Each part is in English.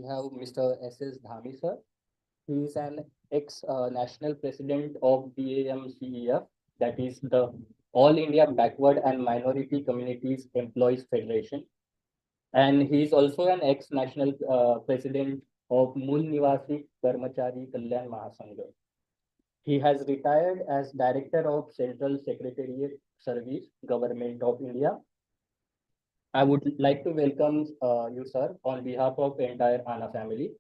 have Mr. S.S. Dhammy, sir. He is an ex-national president of BAMCEF, that is the All India Backward and Minority Communities Employees Federation. And he is also an ex-national president of Mool Nivasi Karmachari Kalyan Mahasangha. He has retired as Director of Central Secretariat Service, Government of India. I would like to welcome you, sir, on behalf of the entire Anna family.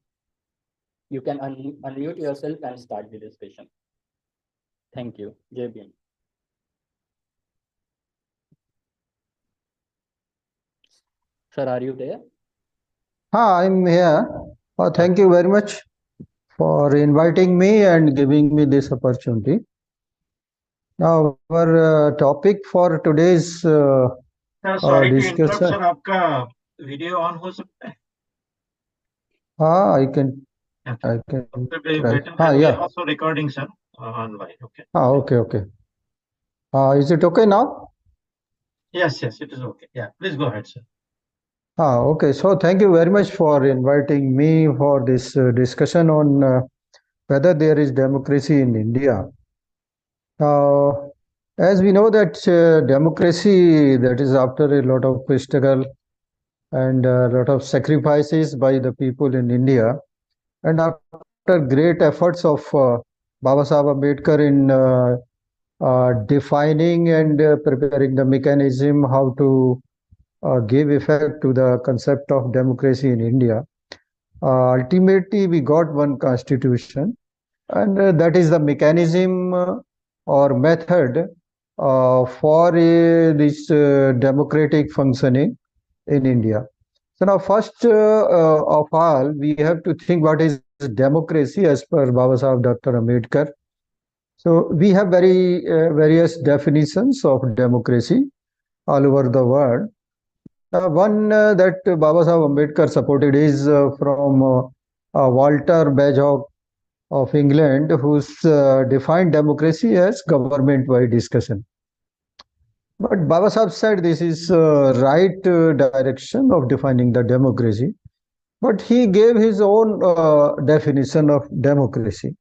You can unmute yourself and start the discussion. Thank you. Jai Bhim. Sir, are you there? I'm here. Thank you very much for inviting me and giving me this opportunity. Now, our topic for today's sorry to interrupt, discussion. sir. आपका video on हो सकता है? I can. Okay. I can. We are also recording, sir, online. Okay. Okay. Is it okay now? Yes, it is okay. Yeah, please go ahead, sir. Okay. So thank you very much for inviting me for this discussion on whether there is democracy in India. As we know that democracy, that is after a lot of struggle and a lot of sacrifices by the people in India, and after great efforts of Baba Sahib Ambedkar in defining and preparing the mechanism how to give effect to the concept of democracy in India, ultimately we got one constitution, and that is the mechanism or method for this democratic functioning in India. So now first of all, we have to think what is democracy as per Baba Sahib Dr. Ambedkar. So we have various definitions of democracy all over the world. One that Baba Sahib Ambedkar supported is from Walter Bagehot of England, who's defined democracy as government-wide discussion. But Baba Sahib said this is right direction of defining the democracy. But he gave his own definition of democracy.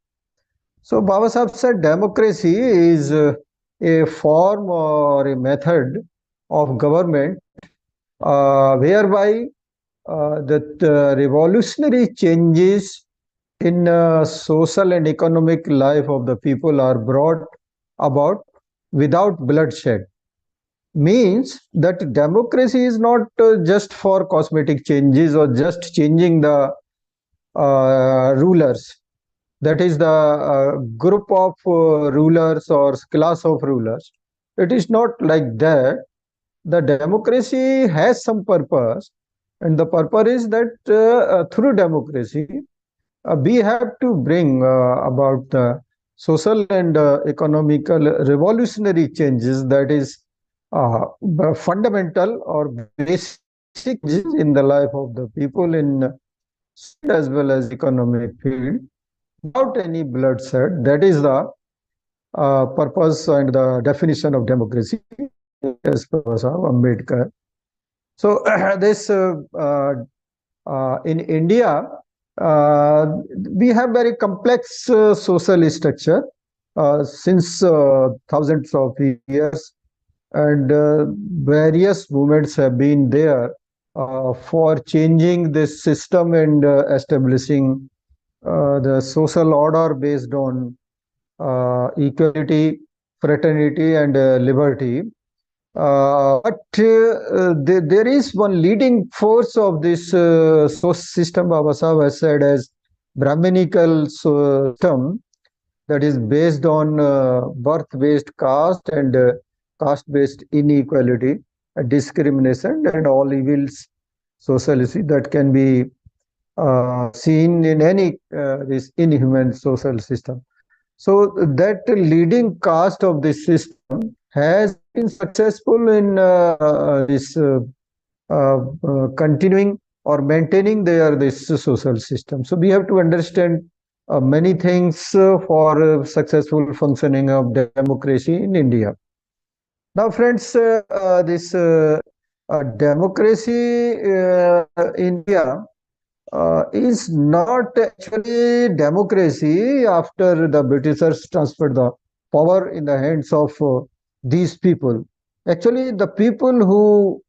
So Baba Sahib said democracy is a form or a method of government whereby the revolutionary changes in social and economic life of the people are brought about without bloodshed. Means that democracy is not just for cosmetic changes or just changing the rulers. That is the group of rulers or class of rulers. It is not like that. The democracy has some purpose, and the purpose is that through democracy, we have to bring about the social and economical revolutionary changes, that is fundamental or basic in the life of the people in as well as economic field without any bloodshed. That is the purpose and the definition of democracy as per Ambedkar. So this in India, we have very complex social structure since thousands of years, and various movements have been there for changing this system and establishing the social order based on equality, fraternity, and liberty. But there is one leading force of this social system, Baba Sahib has said, as Brahminical system, that is based on birth-based caste and caste-based inequality, discrimination, and all evils socially that can be seen in any this inhuman social system. So that leading caste of this system has been successful in this continuing or maintaining this social system. So we have to understand many things for successful functioning of democracy in India. Now, friends, this democracy in India is not actually democracy after the Britishers transferred the power in the hands of these people. Actually, the people who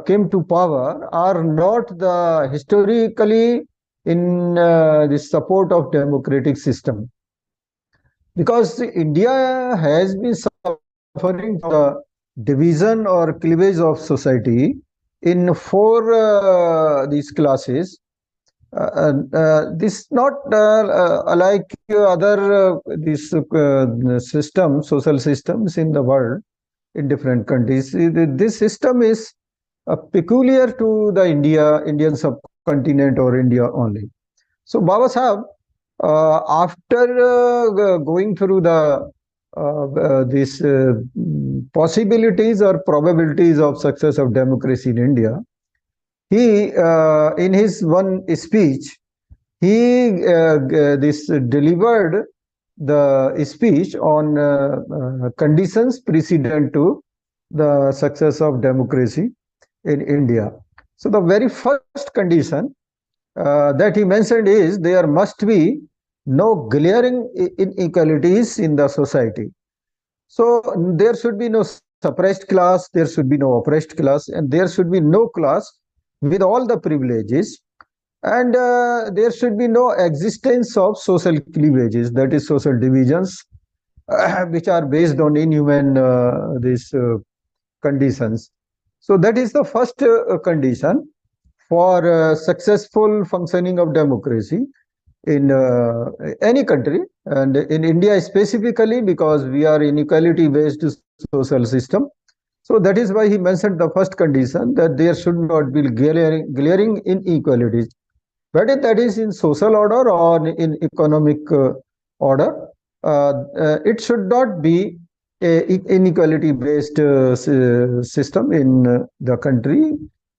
came to power are not the historically in the support of democratic system, because India has been suffering the division or cleavage of society in four these classes. This not like other these social systems in the world in different countries. This system is peculiar to the Indian subcontinent or India only. So Baba Sahib, after going through the these possibilities or probabilities of success of democracy in India, he in his one speech he this delivered the speech on conditions precedent to the success of democracy in India. So the very first condition that he mentioned is there must be no glaring inequalities in the society. So there should be no suppressed class, there should be no oppressed class, and there should be no class with all the privileges, and there should be no existence of social cleavages, that is social divisions, which are based on inhuman these conditions. So that is the first condition for successful functioning of democracy in any country, and in India specifically, because we are inequality based social system. So that is why he mentioned the first condition, that there should not be glaring inequalities, whether that is in social order or in economic order. It should not be a inequality based system in the country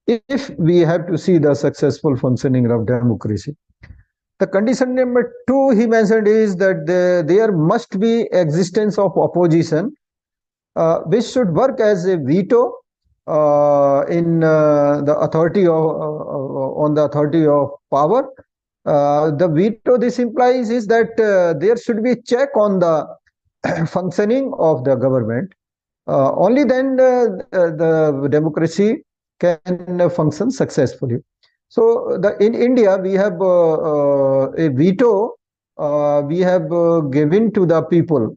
if we have to see the successful functioning of democracy. The condition number two he mentioned is that there must be existence of opposition, which should work as a veto in the authority of on the authority of power. The veto this implies is that there should be check on the functioning of the government. Only then the democracy can function successfully. So in India we have a veto we have given to the people,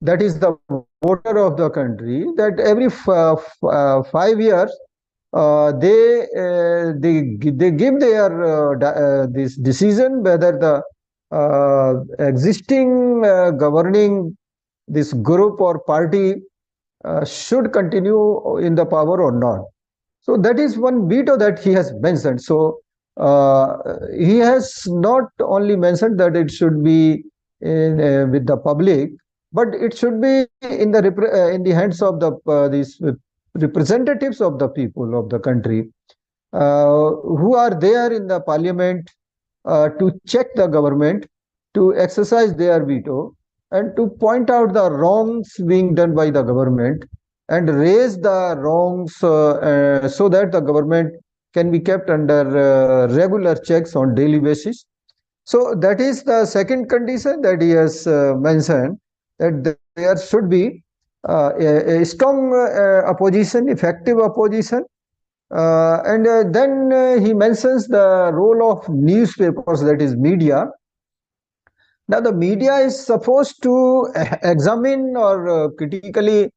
that is the voter of the country, that every 5 years they give their this decision whether the existing governing this group or party should continue in the power or not. So that is one veto that he has mentioned. So he has not only mentioned that it should be with the public, but it should be in the hands of the these representatives of the people of the country, who are there in the parliament to check the government, to exercise their veto, and to point out the wrongs being done by the government and raise the wrongs so that the government can be kept under regular checks on daily basis. So that is the second condition that he has mentioned, that there should be a strong opposition, effective opposition. And then he mentions the role of newspapers, that is media. Now the media is supposed to examine or critically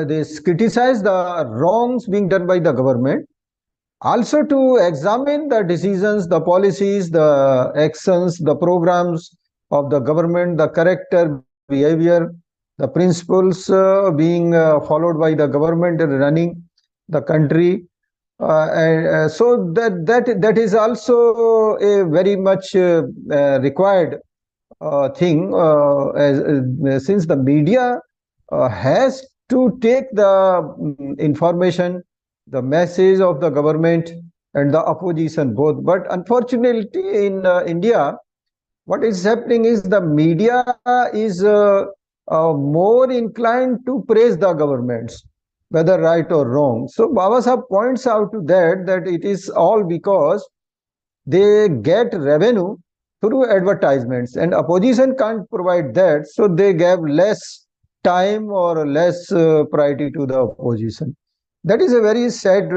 this criticize the wrongs being done by the government, also to examine the decisions, the policies, the actions, the programs of the government, the character, behavior, the principles being followed by the government in running the country. And so that is also a very much required thing, since the media has to take the information, the message of the government and the opposition both. But unfortunately in India, what is happening is the media is more inclined to praise the governments, whether right or wrong. So Baba Sahib points out to that it is all because they get revenue through advertisements, and opposition can't provide that, so they gave less time or less priority to the opposition. That is a very sad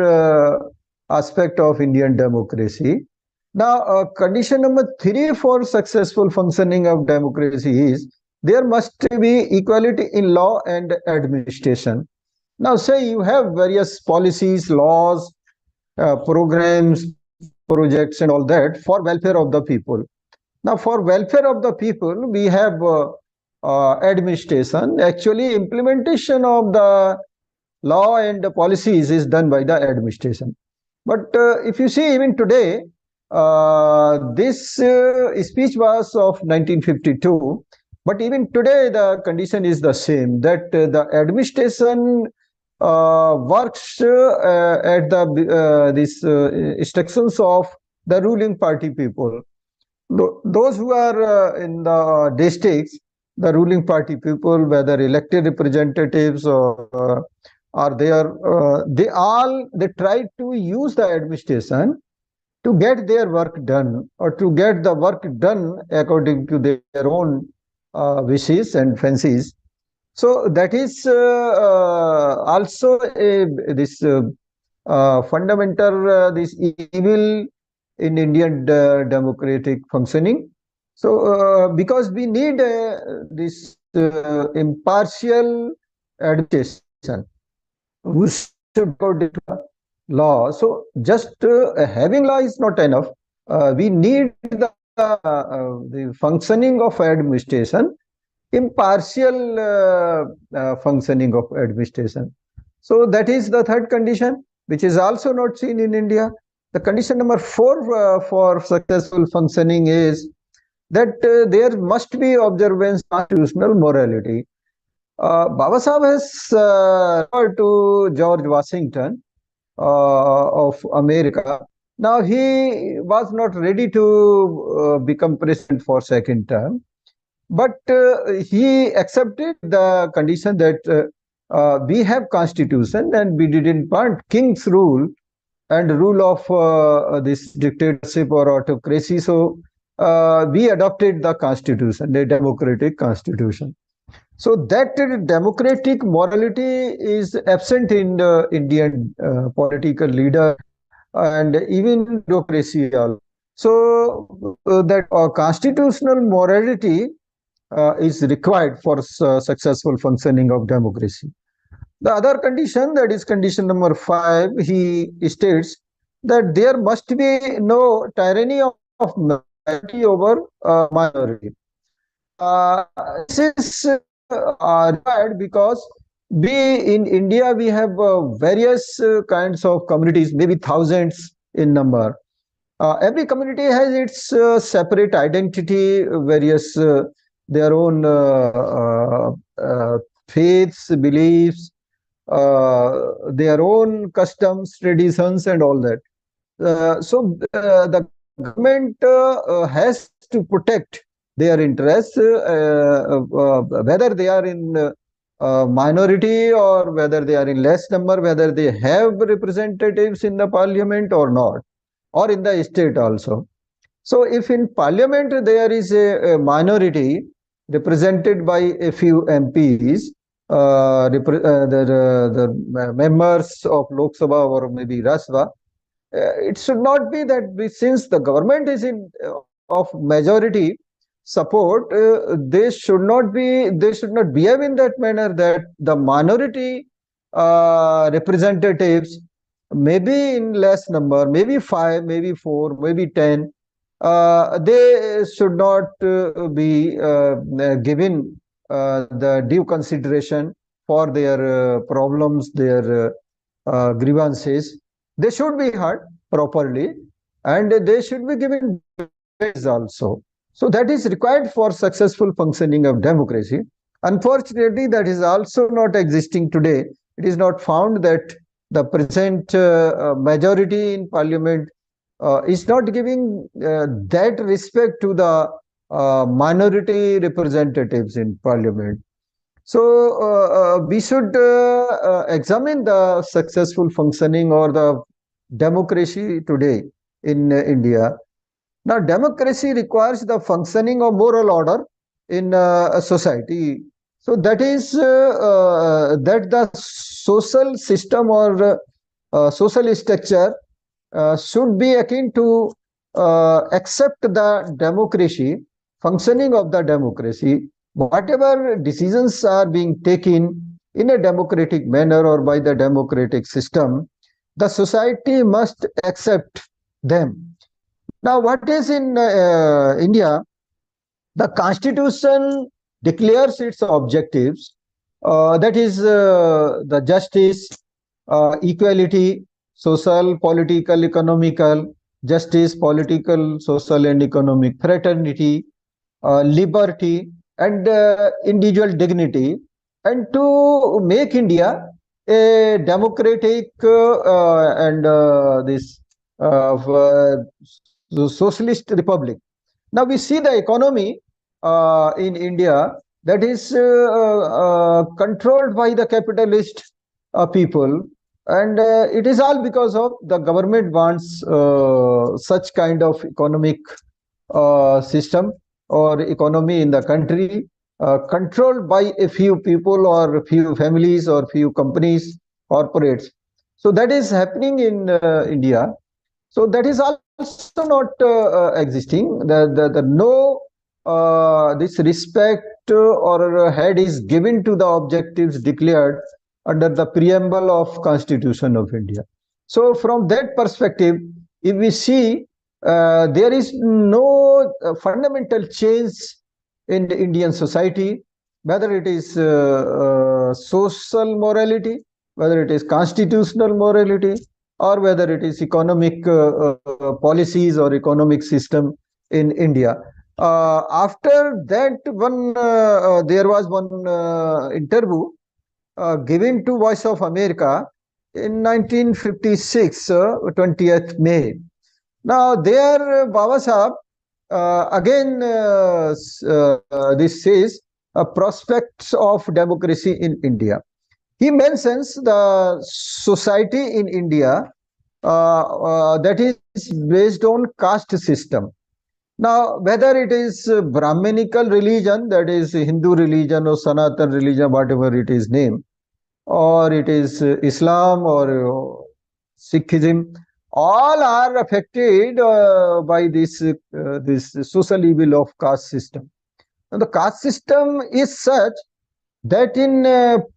aspect of Indian democracy. Now, condition number 3 for successful functioning of democracy is there must be equality in law and administration. Now, say you have various policies, laws, programs, projects, and all that for welfare of the people. Now, for welfare of the people, we have administration. Actually, implementation of the law and the policies is done by the administration. But if you see, even today, this speech was of 1952, but even today the condition is the same, that the administration works at the these instructions of the ruling party people. Those who are in the districts, the ruling party people, whether elected representatives or are there, they try to use the administration to get their work done, or to get the work done according to their own wishes and fancies. So that is also this fundamental this evil in Indian democratic functioning. So because we need this impartial administration who should according to the law. So just having law is not enough. We need the functioning of administration, impartial functioning of administration. So that is the third condition, which is also not seen in India. The condition number 4 for successful functioning is that there must be observance of constitutional morality. Baba Sahib has referred to George Washington of America. Now, he was not ready to become president for second term, but he accepted the condition that we have constitution and we didn't want king's rule and rule of this dictatorship or autocracy. So we adopted the constitution, the democratic constitution. So that democratic morality is absent in the Indian political leader and even bureaucracy also. So that constitutional morality is required for successful functioning of democracy. The other condition, that is condition number 5, he states that there must be no tyranny of majority over minority. This is required because we in India we have various kinds of communities, maybe thousands in number. Every community has its separate identity, various their own faiths, beliefs, their own customs, traditions, and all that. So the government has to protect their interests, whether they are in minority or whether they are in less number, whether they have representatives in the parliament or not, or in the state also. So if in parliament there is a minority represented by a few MPs, the members of Lok Sabha or maybe Rajya Sabha, it should not be that since the government is in of majority support, they should not behave in that manner that the minority representatives, maybe in less number, maybe 5, maybe 4, maybe 10, they should not be given the due consideration for their problems, their grievances. They should be heard properly and they should be given praise also. So that is required for successful functioning of democracy. Unfortunately, that is also not existing today. It is not found that the present majority in parliament is not giving that respect to the minority representatives in parliament. So we should examine the successful functioning or the democracy today in India. Now, democracy requires the functioning of moral order in a society. So that is that the social system or social structure should be akin to accept the democracy, functioning of the democracy. Whatever decisions are being taken in a democratic manner or by the democratic system, the society must accept them. Now, what is in India? The Constitution declares its objectives, that is, the justice, equality, social, political, economical, justice, political, social, and economic, fraternity, liberty, and individual dignity, and to make India a democratic and this socialist republic. Now we see the economy in India that is controlled by the capitalist people, and it is all because of the government wants such kind of economic system or economy in the country controlled by a few people or a few families or few companies, corporates. So that is happening in India. So that is also not existing. The no this respect or head is given to the objectives declared under the preamble of Constitution of India. So from that perspective, if we see there is no fundamental change in the Indian society, whether it is social morality, whether it is constitutional morality, or whether it is economic policies or economic system in India. After that, there was one interview given to Voice of America in 1956, 20th May. Now, there, Baba Sahab, again, this says prospects of democracy in India. He mentions the society in India that is based on caste system. Now, whether it is Brahminical religion, that is Hindu religion or Sanatan religion, whatever it is named, or it is Islam or Sikhism, all are affected by this social evil of caste system. And the caste system is such that in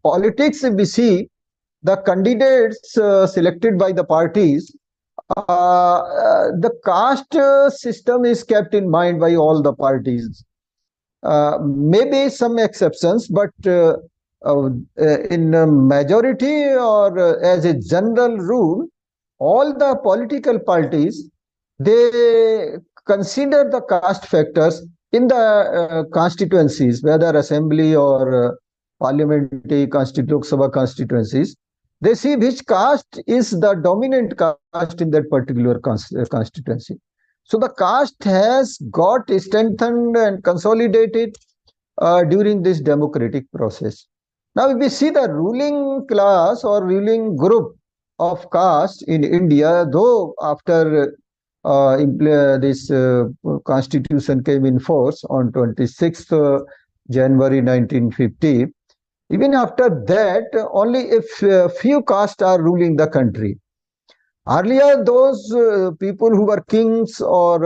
politics we see the candidates selected by the parties, the caste system is kept in mind by all the parties. Maybe some exceptions, but in majority or as a general rule, all the political parties, they consider the caste factors in the constituencies, whether assembly or parliamentary Lok Sabha constituencies. They see which caste is the dominant caste in that particular constituency. So the caste has got strengthened and consolidated during this democratic process. Now, if we see the ruling class or ruling group of caste in India, though after this constitution came in force on 26th January 1950, even after that, only a few castes are ruling the country. Earlier, those people who were kings or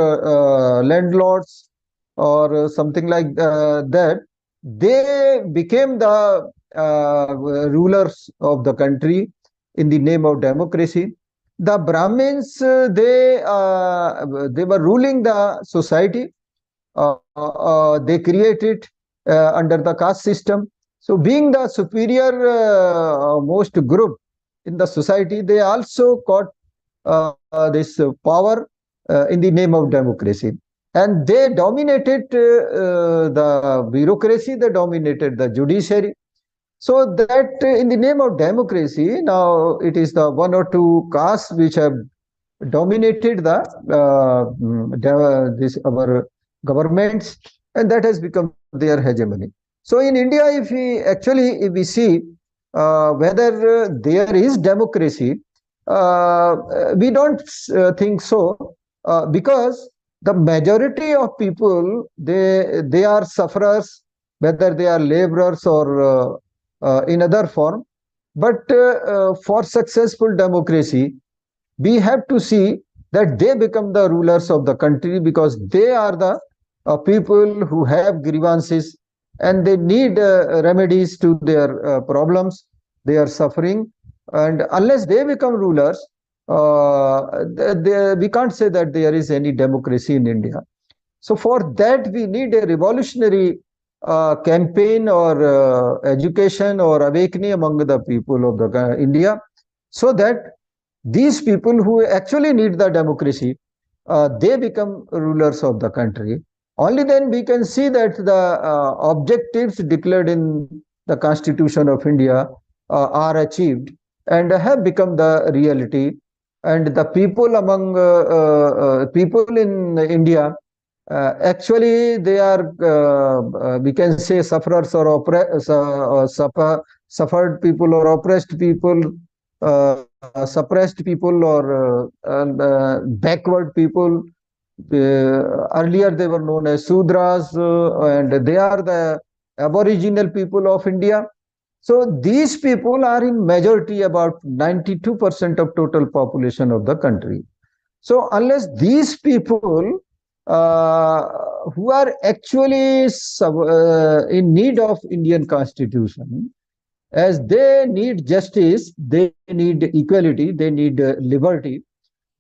landlords or something like that, they became the rulers of the country in the name of democracy. The Brahmins, they were ruling the society. They created under the caste system. So being the superior most group in the society, they also got this power in the name of democracy. And they dominated the bureaucracy, they dominated the judiciary. So that in the name of democracy, now it is the one or two castes which have dominated the this our governments, and that has become their hegemony. So in India, if we see whether there is democracy, we don't think so, because the majority of people, they are sufferers, whether they are laborers or in other form. But for successful democracy, we have to see that they become the rulers of the country, because they are the people who have grievances, and they need remedies to their problems. They are suffering, and unless they become rulers, we can't say that there is any democracy in India. So for that, we need a revolutionary campaign or education or awakening among the people of the India, so that these people who actually need the democracy, they become rulers of the country. Only then we can see that the objectives declared in the Constitution of India are achieved and have become the reality. And the people among people in India, actually they are, we can say, sufferers or suffered people or oppressed people, suppressed people or backward people. Earlier they were known as Sudras, and they are the aboriginal people of India. So these people are in majority, about 92% of total population of the country. So unless these people uh, who are actually in need of Indian constitution, as they need justice, they need equality, they need liberty.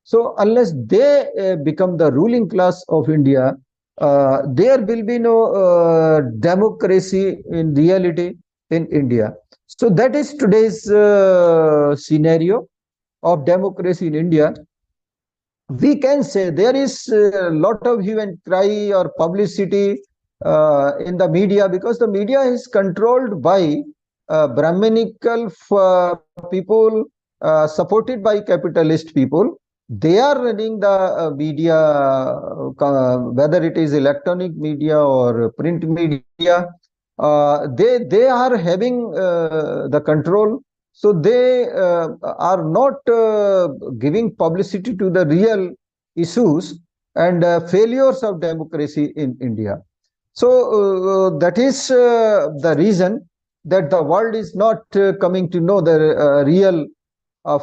So unless they become the ruling class of India, there will be no democracy in reality in India. So that is today's scenario of democracy in India. We can say there is a lot of hue and cry or publicity in the media, because the media is controlled by Brahminical people, supported by capitalist people. They are running the media, whether it is electronic media or print media. They are having the control, so they are not giving publicity to the real issues and failures of democracy in India. So that is the reason that the world is not coming to know the real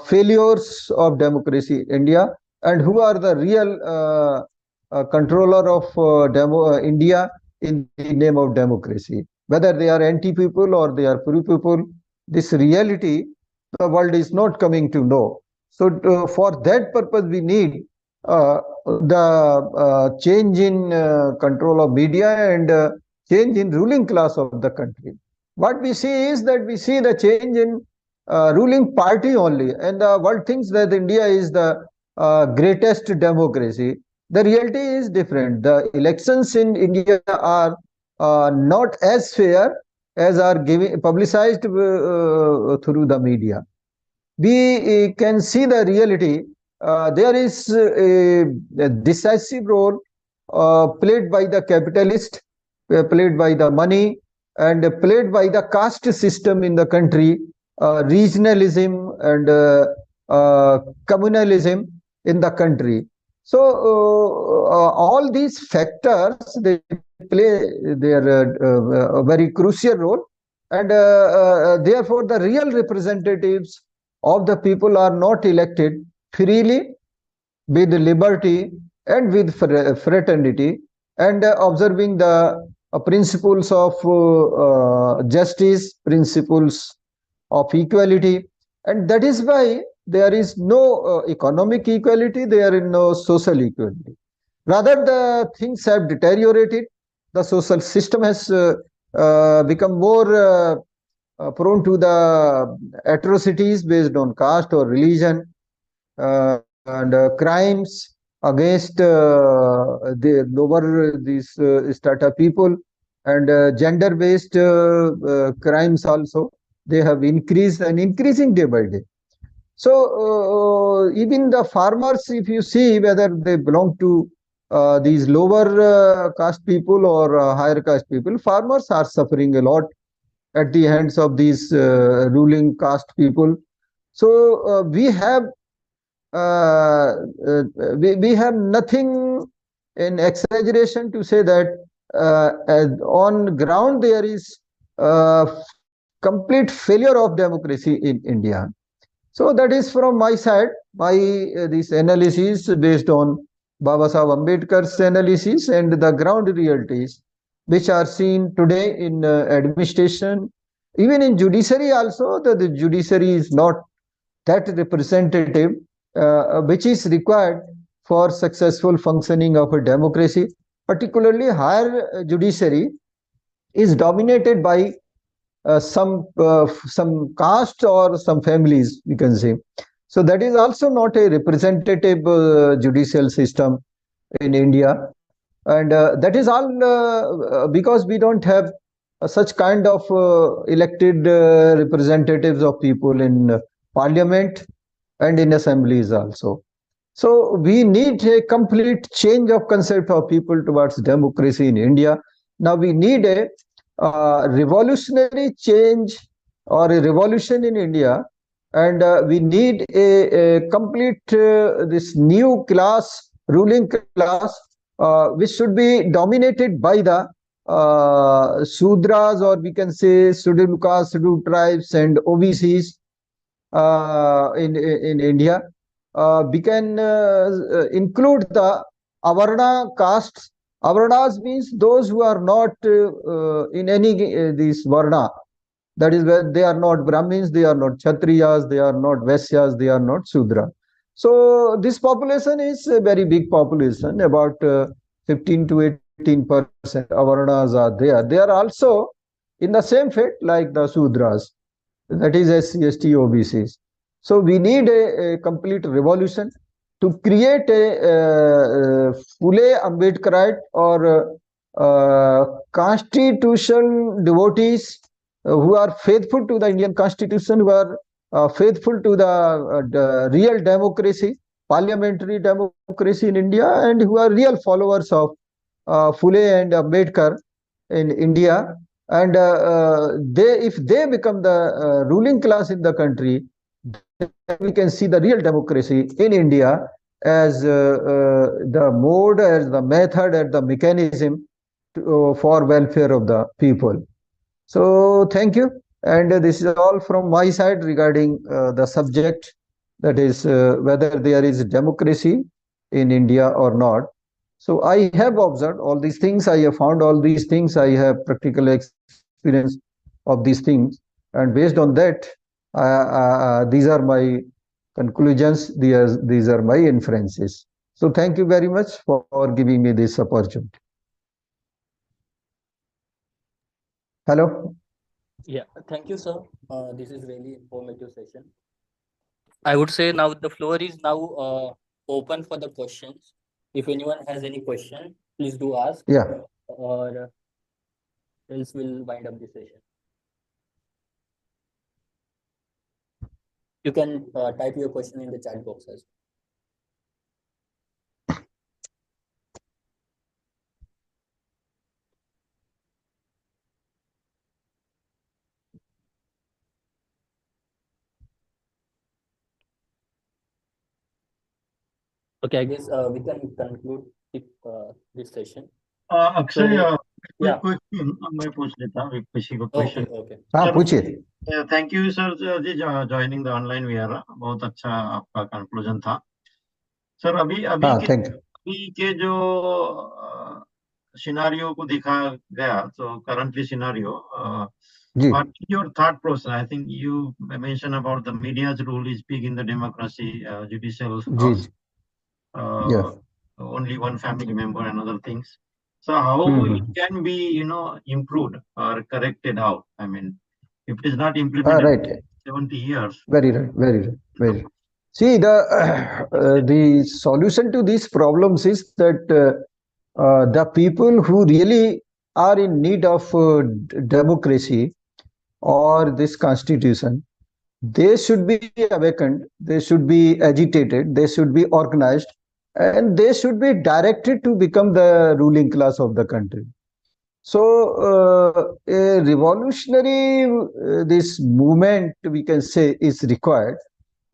failures of democracy in India, and who are the real controller of India in the name of democracy. Whether they are anti people or they are pro people, this reality the world is not coming to know. So for that purpose, we need the change in control of media and change in ruling class of the country. What we see is that we see the change in ruling party only, and the world thinks that India is the greatest democracy. The reality is different. The elections in India are not as fair as are giving publicized through the media. We can see the reality. There is a decisive role played by the capitalist, played by the money, and played by the caste system in the country, regionalism and communalism in the country. So all these factors, they play their a very crucial role, and therefore the real representatives of the people are not elected freely, with liberty and with fraternity, and observing the principles of justice, principles of equality. And that is why there is no economic equality, there is no social equality. Rather, the things have deteriorated. The social system has become more prone to the atrocities based on caste or religion, and crimes against the lower these strata people, and gender-based crimes also, they have increased and increasing day by day. So even the farmers, if you see whether they belong to these lower caste people or higher caste people, farmers are suffering a lot at the hands of these ruling caste people. So we have nothing an exaggeration to say that on ground there is complete failure of democracy in India. So that is from my side, my this analysis based on Baba Sahib Ambedkar's analysis and the ground realities which are seen today in administration, even in judiciary also. The judiciary is not that representative which is required for successful functioning of a democracy. Particularly, higher judiciary is dominated by some caste or some families, we can say. So that is also not a representative judicial system in India, and that is all because we don't have such kind of elected representatives of people in parliament and in assemblies also. So we need a complete change of concept of people towards democracy in India. Now we need a revolutionary change or a revolution in India, and we need a complete this new class, ruling class, which should be dominated by the Sudras, or we can say scheduled castes, scheduled tribes, and OBCs in India. We can include the Avarna castes. Avarnas means those who are not in any this Varna. That is where they are not Brahmins, they are not Kshatriyas, they are not Vaisyas, they are not Sudra. So this population is a very big population, about 15 to 18% Avarnas are there. They are also in the same fate like the Sudras, that is SC, ST, OBCs. So we need a complete revolution to create a fully Ambedkarite or constitution devotees who are faithful to the Indian Constitution, who are faithful to the real democracy, parliamentary democracy in India, and who are real followers of Phule and Ambedkar in India. And if they become the ruling class in the country, then we can see the real democracy in India as the mode, as the method, as the mechanism for welfare of the people. So thank you. And this is all from my side regarding the subject, that is whether there is democracy in India or not. So I have observed all these things, I have found all these things, I have practical experience of these things, and based on that, these are my conclusions, these are my inferences. So thank you very much for giving me this opportunity. Hello? Yeah, thank you, sir. This is really informative session. I would say now the floor is now open for the questions. If anyone has any question, please do ask. Yeah. Or else we'll wind up the session. You can type your question in the chat box as well. Okay, I guess we can conclude this session. Akshay, So, quick yeah. question. मैं पूछ लेता हूँ किसी को Okay, question. okay. हाँ पूछिए. Thank you, sir, ji joining the online Vihara. बहुत अच्छा आपका conclusion था. सर अभी के जो सिनारियो को दिखा गया, so currently scenario, what is your thought process? I think you mentioned about the media's role is big in the democracy, judicial laws, only one family member and other things. So how it can be, improved or corrected out? I mean, if it is not implemented in 70 years. Very right. See, the solution to these problems is that the people who really are in need of democracy or this constitution, they should be awakened, they should be agitated, they should be organized, and they should be directed to become the ruling class of the country. So a revolutionary this movement, we can say, is required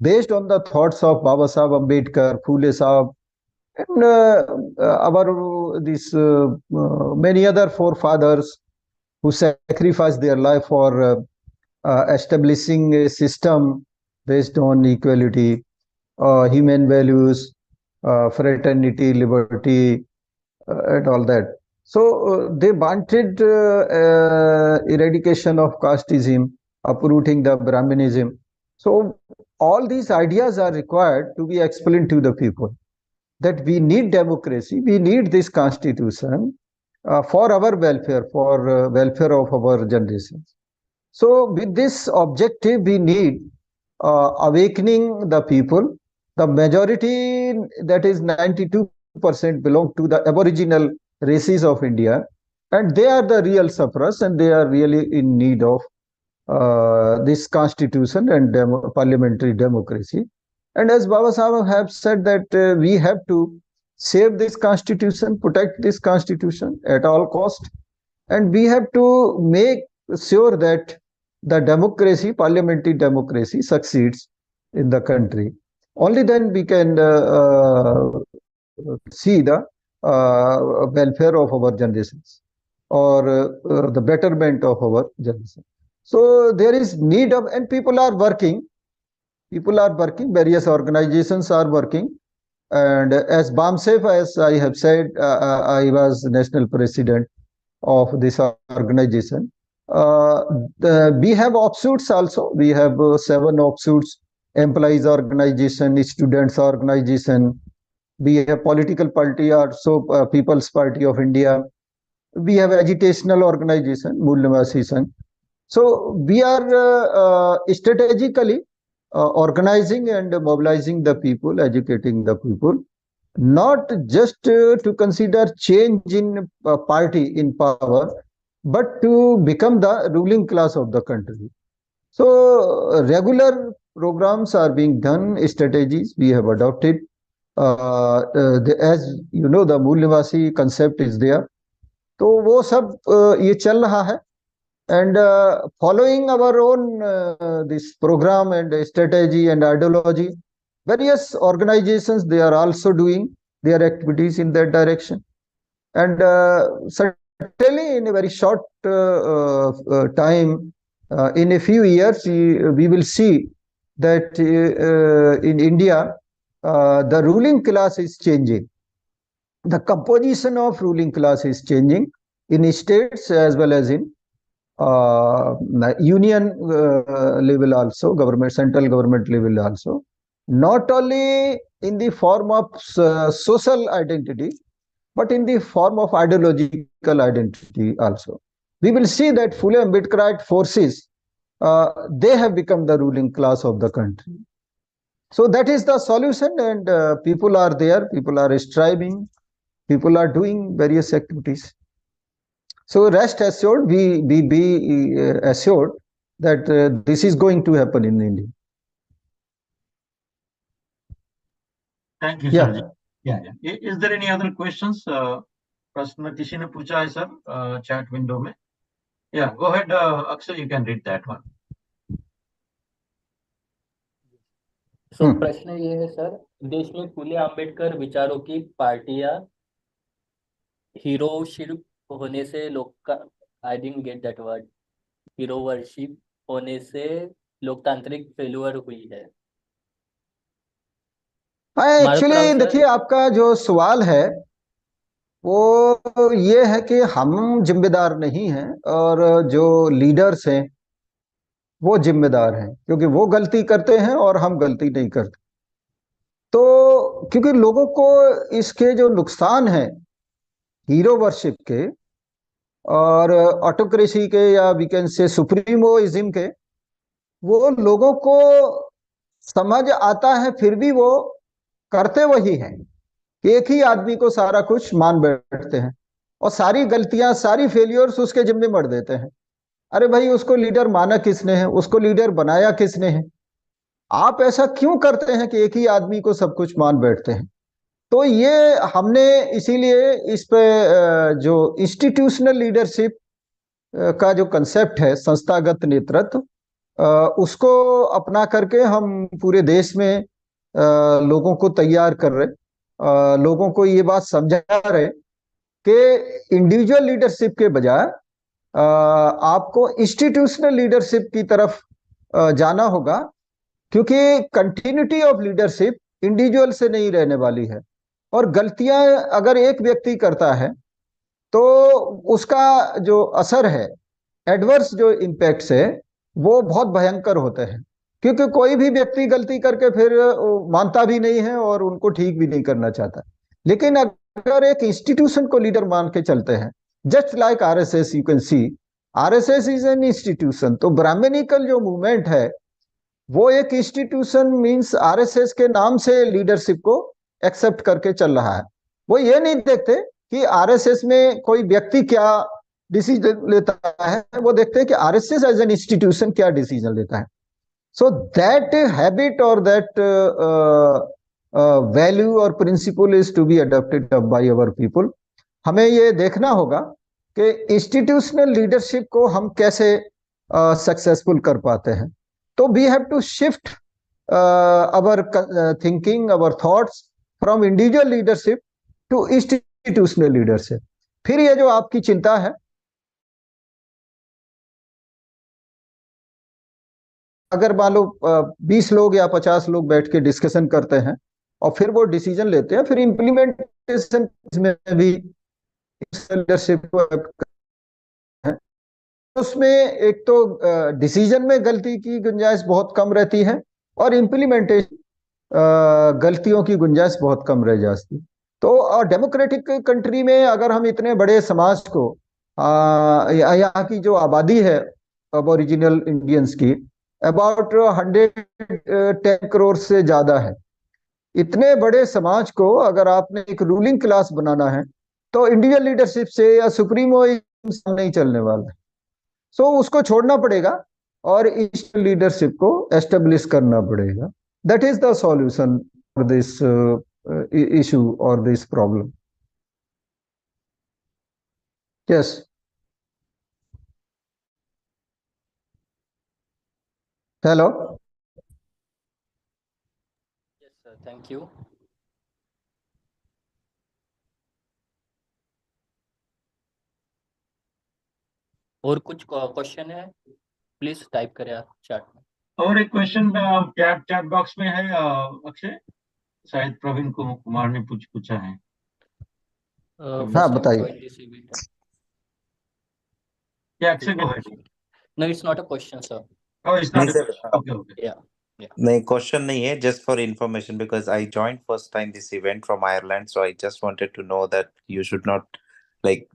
based on the thoughts of Baba Sahib Ambedkar, Phule Sahib, And our this many other forefathers who sacrificed their life for establishing a system based on equality, human values, fraternity, liberty, and all that. So they wanted eradication of casteism, uprooting the Brahminism. So all these ideas are required to be explained to the people that we need democracy, we need this constitution for our welfare, for welfare of our generations. So with this objective, we need awakening the people. The majority, that is 92%, belong to the aboriginal races of India, and they are the real sufferers, and they are really in need of this constitution and parliamentary democracy. And as Baba Sahib have said that we have to save this constitution, protect this constitution at all cost, and we have to make sure that the democracy, parliamentary democracy, succeeds in the country. Only then we can see the welfare of our generations, or the betterment of our generation. So there is need of, and people are working, various organizations are working. And as BAMSEF, as I have said, I was national president of this organization. We have offshoots also. We have 7 offshoots: employees organization, students organization. We have political party also, People's Party of India. We have educational organization, Mool Nivasi Sangh. So we are strategically organizing and mobilizing the people, educating the people, not just to consider change in party in power, but to become the ruling class of the country. So regular programs are being done, strategies we have adopted. As you know, the Mool Nivasi concept is there. तो वो सब ये चल रहा है. And following our own this program and strategy and ideology, various organizations, they are also doing their activities in that direction. And certainly in a very short time, in a few years, we will see that in India, the ruling class is changing. The composition of ruling class is changing in states as well as in union level also, government, central government level also. Not only in the form of social identity, but in the form of ideological identity also. We will see that fully Ambedkarite forces, they have become the ruling class of the country. So that is the solution, and people are there, people are striving, people are doing various activities. So rest assured, we be assured that this is going to happen in India. Thank you, sir. Yeah. Is there any other questions? प्रश्न किसी ने पूछा है sir chat window में. Yeah, go ahead, Akshay, you can read that one. So प्रश्न ये है sir, देश में फूले आंबेडकर विचारों की पार्टियां हीरोशिप होने से लोग का, I didn't get that word, hero worship होने से लोकतांत्रिक फेल्यूर हुई है. एक्चुअली देखिए, आपका जो सवाल है वो ये है कि हम जिम्मेदार नहीं हैं और जो लीडर्स हैं वो जिम्मेदार हैं, क्योंकि वो गलती करते हैं और हम गलती नहीं करते. तो क्योंकि लोगों को इसके जो नुकसान है हीरो वर्शिप के और ऑटोक्रेसी के, या वी कैन से सुप्रीमोइज्म के, वो लोगों को समझ आता है, फिर भी वो करते वही हैं. एक ही आदमी को सारा कुछ मान बैठते हैं और सारी गलतियां, सारी फेलियर्स उसके जिम्मे मर देते हैं. अरे भाई, उसको लीडर माना किसने है, उसको लीडर बनाया किसने है? आप ऐसा क्यों करते हैं कि एक ही आदमी को सब कुछ मान बैठते हैं? तो ये हमने इसीलिए इस पे जो इंस्टीट्यूशनल लीडरशिप का जो कंसेप्ट है, संस्थागत नेतृत्व, उसको अपना करके हम पूरे देश में लोगों को तैयार कर रहे. लोगों को ये बात समझा रहे कि इंडिविजुअल लीडरशिप के बजाय आपको इंस्टीट्यूशनल लीडरशिप की तरफ जाना होगा, क्योंकि कंटिन्यूटी ऑफ लीडरशिप इंडिविजुअल से नहीं रहने वाली है। और गलतियां अगर एक व्यक्ति करता है तो उसका जो असर है, एडवर्स जो इम्पैक्ट्स है, वो बहुत भयंकर होते हैं, क्योंकि कोई भी व्यक्ति गलती करके फिर मानता भी नहीं है और उनको ठीक भी नहीं करना चाहता। लेकिन अगर एक इंस्टीट्यूशन को लीडर मान के चलते हैं, just like RSS, you can see RSS is an institution. तो ब्राह्मणिकल जो मूवमेंट है वो एक इंस्टीट्यूशन मींस आरएसएस के नाम से लीडरशिप को एक्सेप्ट करके चल रहा है। वो ये नहीं देखते कि आरएसएस में कोई व्यक्ति क्या डिसीजन लेता है, वो देखते हैं कि आरएसएस एज एन इंस्टीट्यूशन क्या डिसीजन लेता है। सो दैट हैबिट और दैट वैल्यू और principle is to be adopted by our people. हमें ये देखना होगा कि इंस्टीट्यूशनल लीडरशिप को हम कैसे सक्सेसफुल कर पाते हैं। तो we have to shift our thinking, our thoughts from individual leadership to institutional leadership. फिर ये जो आपकी चिंता है, अगर मान लो 20 लोग या 50 लोग बैठ के डिस्कशन करते हैं और फिर वो डिसीजन लेते हैं, फिर इम्प्लीमेंटेशन में भी लीडरशिप है, उसमें एक तो डिसीजन में गलती की गुंजाइश बहुत कम रहती है और इम्प्लीमेंटेशन गलतियों की गुंजाइश बहुत कम रह जाती। तो डेमोक्रेटिक कंट्री में अगर हम इतने बड़े समाज को, यहाँ की जो आबादी है ओरिजिनल इंडियंस की अबाउट 110 करोड़ से ज्यादा है, इतने बड़े समाज को अगर आपने एक रूलिंग क्लास बनाना है तो इंडिविजुअल लीडरशिप से या सुप्रीमो नहीं चलने वाला है। सो उसको छोड़ना पड़ेगा और इस लीडरशिप को एस्टेब्लिश करना पड़ेगा। That is the solution for this issue और this problem. Yes, hello. Yes, sir. Thank you. और कुछ क्वेश्चन है, प्लीज टाइप करें आप चैट में। और एक क्वेश्चन चैट बॉक्स में है अक्षय, शायद प्रवीण कुमार ने पूछा है। हाँ, बताइए। Yeah, Akshay, go ahead. No, it's not a question, sir. Oh, it's not a sir. question. Okay, okay. Yeah. No question nahi hai, just for information, because I joined first time this event from Ireland, so I just wanted to know that you should not like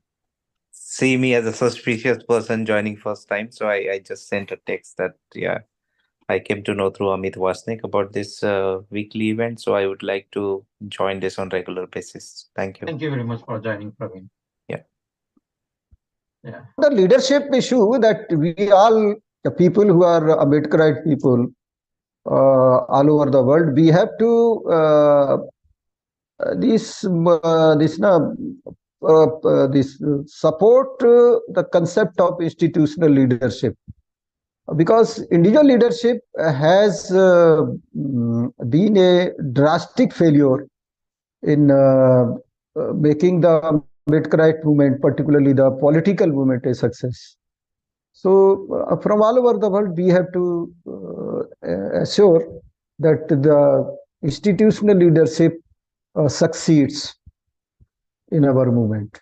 see me as a suspicious person joining first time. So I just sent a text that I came to know through Amit Wasnik about this weekly event, so I would like to join this on regular basis. Thank you. Thank you very much for joining, Praveen. Yeah. The leadership issue that we all, the people who are Ambedkarite people all over the world, we have to this support the concept of institutional leadership, because individual leadership has been a drastic failure in making the Ambedkarite movement, particularly the political movement, a success. So from all over the world, we have to assure that the institutional leadership succeeds in our movement.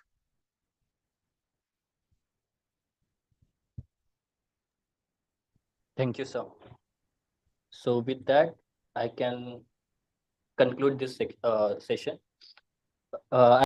Thank you, sir. So with that, I can conclude this session.